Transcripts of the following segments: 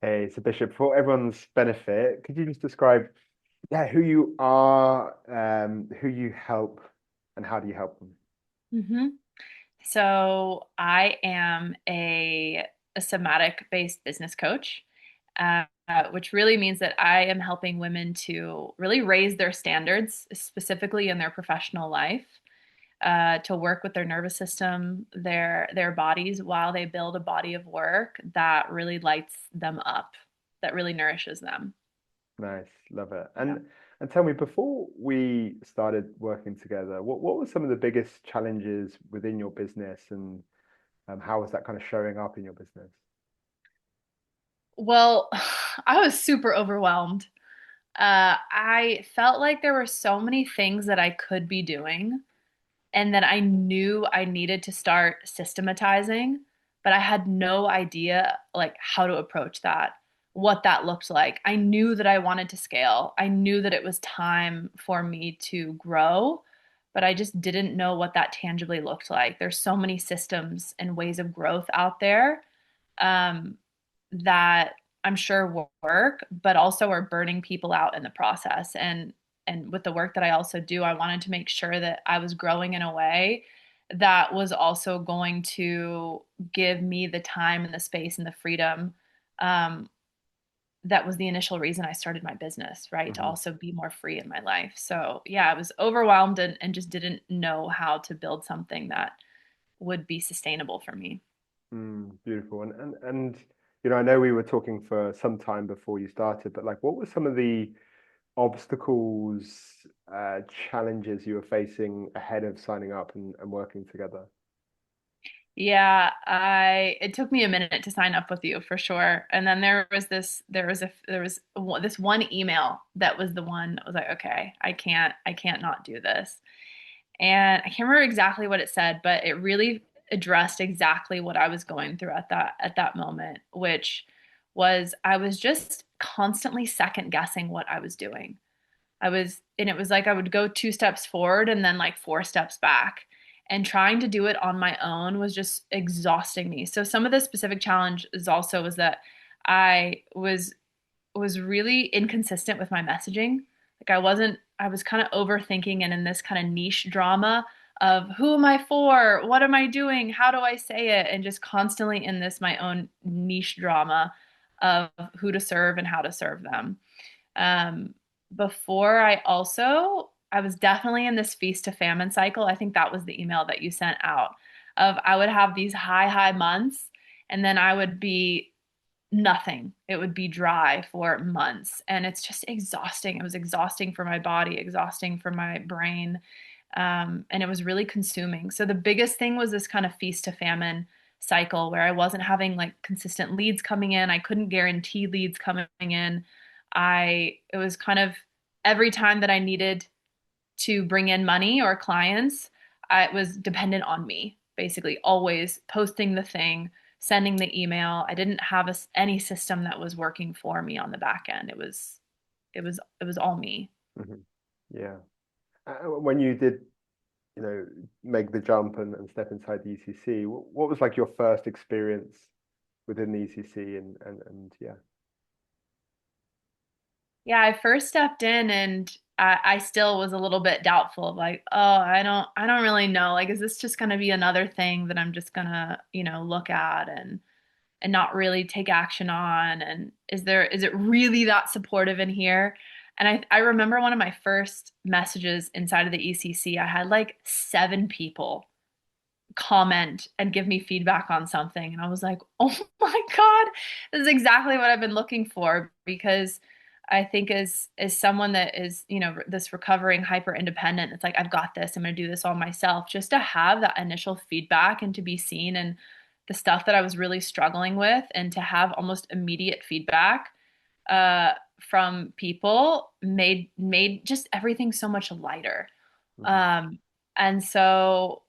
Hey, so Bishop, for everyone's benefit, could you just describe, yeah, who you are, who you help, and how do you help them? hmm So I am a somatic-based business coach, which really means that I am helping women to really raise their standards, specifically in their professional life, to work with their nervous system, their bodies, while they build a body of work that really lights them up, that really nourishes them. Nice, love it. Yeah. And tell me, before we started working together, what were some of the biggest challenges within your business, and how was that kind of showing up in your business? Well, I was super overwhelmed. I felt like there were so many things that I could be doing and that I knew I needed to start systematizing, but I had no idea like how to approach that, what that looked like. I knew that I wanted to scale. I knew that it was time for me to grow, but I just didn't know what that tangibly looked like. There's so many systems and ways of growth out there um, that I'm sure will work, but also are burning people out in the process. And with the work that I also do, I wanted to make sure that I was growing in a way that was also going to give me the time and the space and the freedom. Um, that was the initial reason I started my business, right? To Hmm. also be more free in my life. So yeah, I was overwhelmed and just didn't know how to build something that would be sustainable for me. Beautiful. I know we were talking for some time before you started, but like, what were some of the obstacles, challenges you were facing ahead of signing up and working together? Yeah, it took me a minute to sign up with you for sure. And then this one email that was the one that was like, okay, I can't not do this. And I can't remember exactly what it said, but it really addressed exactly what I was going through at that moment, which was I was just constantly second guessing what I was doing. And it was like I would go two steps forward and then like four steps back. And trying to do it on my own was just exhausting me. So some of the specific challenge is also was that I was really inconsistent with my messaging. Like I was kind of overthinking and in this kind of niche drama of who am I for? What am I doing? How do I say it? And just constantly in this my own niche drama of who to serve and how to serve them. Um, before I was definitely in this feast to famine cycle. I think that was the email that you sent out of I would have these high months and then I would be nothing. It would be dry for months. And it's just exhausting. It was exhausting for my body, exhausting for my brain. And it was really consuming. So the biggest thing was this kind of feast to famine cycle where I wasn't having like consistent leads coming in. I couldn't guarantee leads coming in. It was kind of every time that I needed to bring in money or clients, it was dependent on me, basically, always posting the thing, sending the email. I didn't have any system that was working for me on the back end. It was all me. Hmm. Yeah. When you did, make the jump and step inside the ECC, what was like your first experience within the ECC and yeah. Yeah, I first stepped in and I still was a little bit doubtful of like, oh, I don't really know. Like, is this just going to be another thing that I'm just gonna, look at and not really take action on? And is it really that supportive in here? And I remember one of my first messages inside of the ECC, I had like 7 people comment and give me feedback on something. And I was like, oh my God, this is exactly what I've been looking for. Because I think as someone that is, this recovering hyper independent, it's like, I've got this, I'm gonna do this all myself, just to have that initial feedback and to be seen and the stuff that I was really struggling with and to have almost immediate feedback uh from people made just everything so much lighter. Hmm. Um and so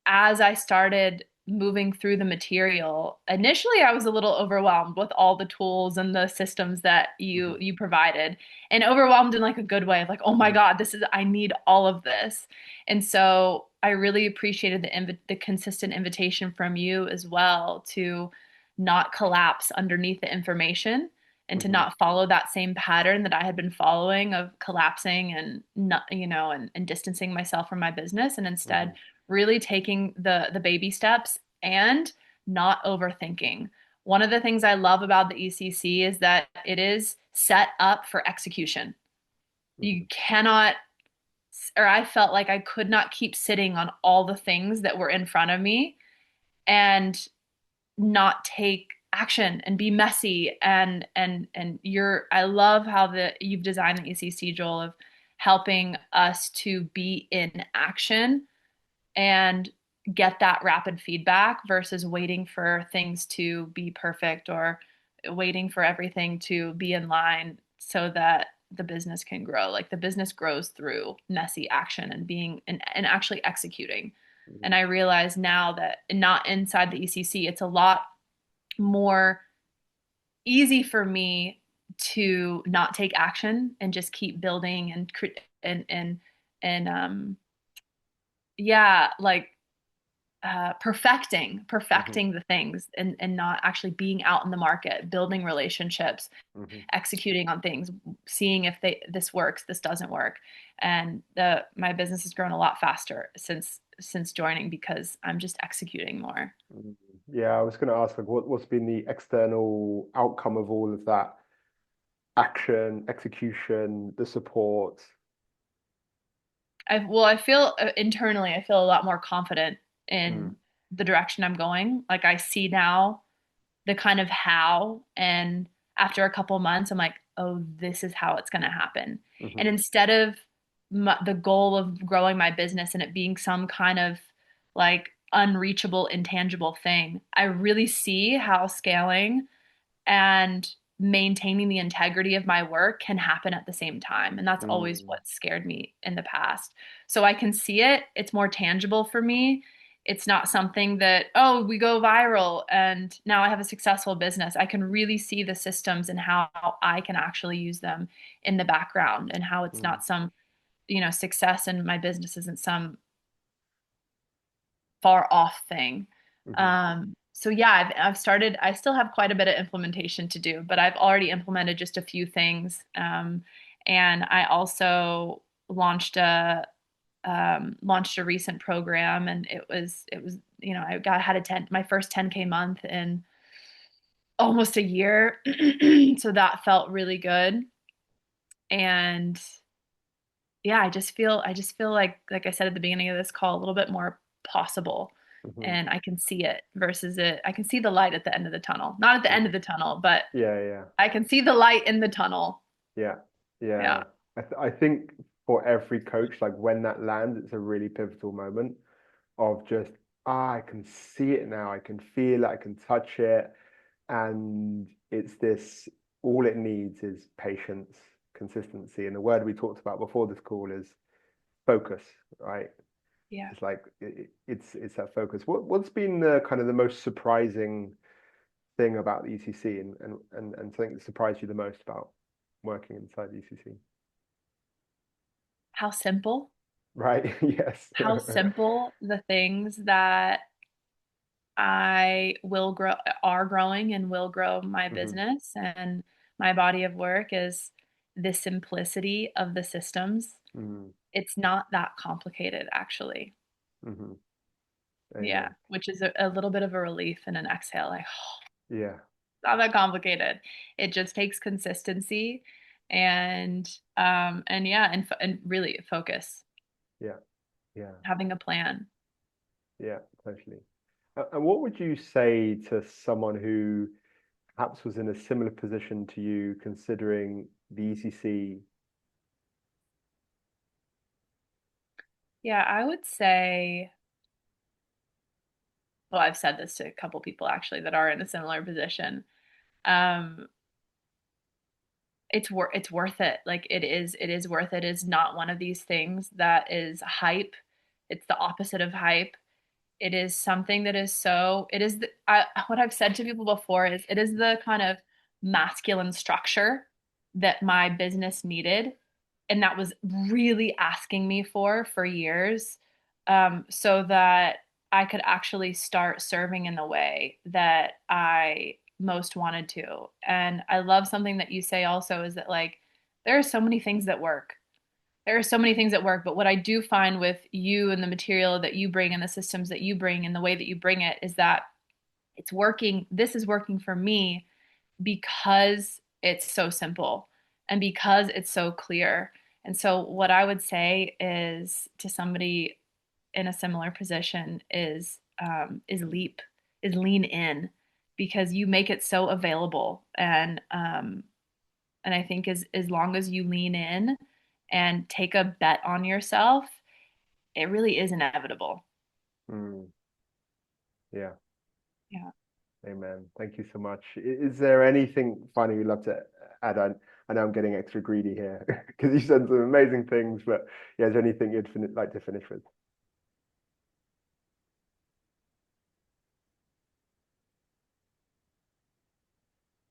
as I started moving through the material, initially I was a little overwhelmed with all the tools and the systems that Hmm. you provided, and overwhelmed in like a good way of like, oh my Hmm. God, I need all of this. And so I really appreciated the consistent invitation from you as well to not collapse underneath the information and to Hmm. not follow that same pattern that I had been following of collapsing and not, and distancing myself from my business, and instead Hmm. really taking the baby steps and not overthinking. One of the things I love about the ECC is that it is set up for execution. You Hmm. cannot, or I felt like I could not keep sitting on all the things that were in front of me and not take action and be messy and I love how you've designed the ECC, Joel, of helping us to be in action and get that rapid feedback versus waiting for things to be perfect or waiting for everything to be in line so that the business can grow. Like the business grows through messy action and being and actually executing. And Hmm. I realize now that not inside the ECC, it's a lot more easy for me to not take action and just keep building and yeah, like Hmm. perfecting the things and not actually being out in the market, building relationships, Hmm. executing on things, seeing if this works, this doesn't work. And my business has grown a lot faster since joining because I'm just executing more. Mhm. Yeah, I was going to ask, like, what's been the external outcome of all of that action, execution, the support? I feel internally, I feel a lot more confident Mm. in the direction I'm going. Like I see now the kind of how, and after a couple months, I'm like, oh, this is how it's going to happen. And Hmm. instead of the goal of growing my business and it being some kind of like unreachable, intangible thing, I really see how scaling and maintaining the integrity of my work can happen at the same time. And that's always Mm. what scared me in the past. So I can see it, it's more tangible for me. It's not something that, oh, we go viral and now I have a successful business. I can really see the systems and how I can actually use them in the background and how it's Mm. not some, success in my business isn't some far off thing. Hmm. So yeah, I've started, I still have quite a bit of implementation to do, but I've already implemented just a few things. And I also launched a recent program and it was, had my first 10K month in almost a year. So that felt really good. And yeah, I just feel like I said at the beginning of this call, a little bit more possible. Hmm. And I can see it versus I can see the light at the end of the tunnel. Not at the end Hmm. of the tunnel, but Yeah, yeah, I can see the light in the tunnel. yeah, Yeah. yeah. I think for every coach, like when that lands, it's a really pivotal moment of just, I can see it now, I can feel it, I can touch it. And it's this, all it needs is patience, consistency. And the word we talked about before this call is focus, right? Yeah. It's like it's that focus. What's been the kind of the most surprising thing about the ECC and something that surprised you the most about working inside the ECC? How simple, Right? Yes. how simple the things that I will grow are growing and will grow my Hmm. business and my body of work is the simplicity of the systems. Hmm. It's not that complicated, actually. Hmm. Yeah, Amen. which is a little bit of a relief and an exhale. Like, Yeah. not that complicated. It just takes consistency and yeah, and really focus, Yeah. Yeah. having a plan. Yeah. Totally. And what would you say to someone who perhaps was in a similar position to you, considering the ECC? Yeah, I would say, well, I've said this to a couple people actually that are in a similar position. Um, it's worth it. Like it is worth it. It's not one of these things that is hype. It's the opposite of hype. It is something that is so, it is what I've said to people before is it is the kind of masculine structure that my business needed and that was really asking me for years. So that I could actually start serving in the way that I most wanted to. And I love something that you say also is that like there are so many things that work. There are so many things that work, but what I do find with you and the material that you bring and the systems that you bring and the way that you bring it is that it's working. This is working for me because it's so simple and because it's so clear. And so what I would say is to somebody in a similar position is leap, is lean in because you make it so available. And I think as long as you lean in and take a bet on yourself, it really is inevitable. Mm, yeah. Yeah. Amen. Thank you so much. Is there anything finally you'd love to add on? I know I'm getting extra greedy here because you said some amazing things, but yeah, is there anything you'd like to finish with?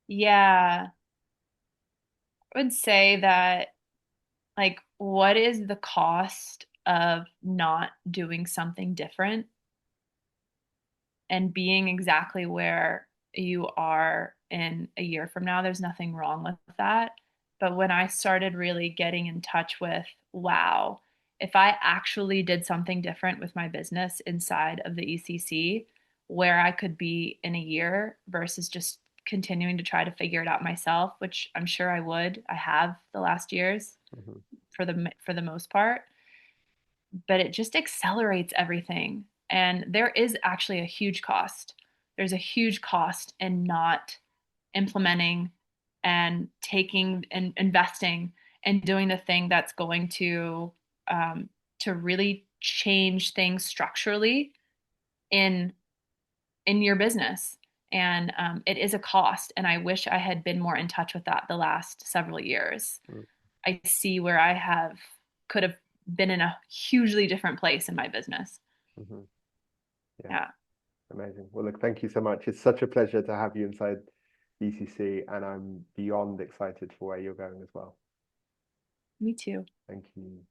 Yeah. I would say that like what is the cost of not doing something different and being exactly where you are in a year from now? There's nothing wrong with that. But when I started really getting in touch with, wow, if I actually did something different with my business inside of the ECC, where I could be in a year versus just continuing to try to figure it out myself, which I'm sure I would. I have the last years Mhm. for the most part, but it just accelerates everything. And there is actually a huge cost. There's a huge cost in not implementing and taking and investing and doing the thing that's going um, to really change things structurally in your business. And it is a cost. And I wish I had been more in touch with that the last several years. Mm, I see where I have could have been in a hugely different place in my business. mhm. Yeah, Yeah, amazing. Well, look, thank you so much. It's such a pleasure to have you inside BCC, and I'm beyond excited for where you're going as well. me too. Thank you.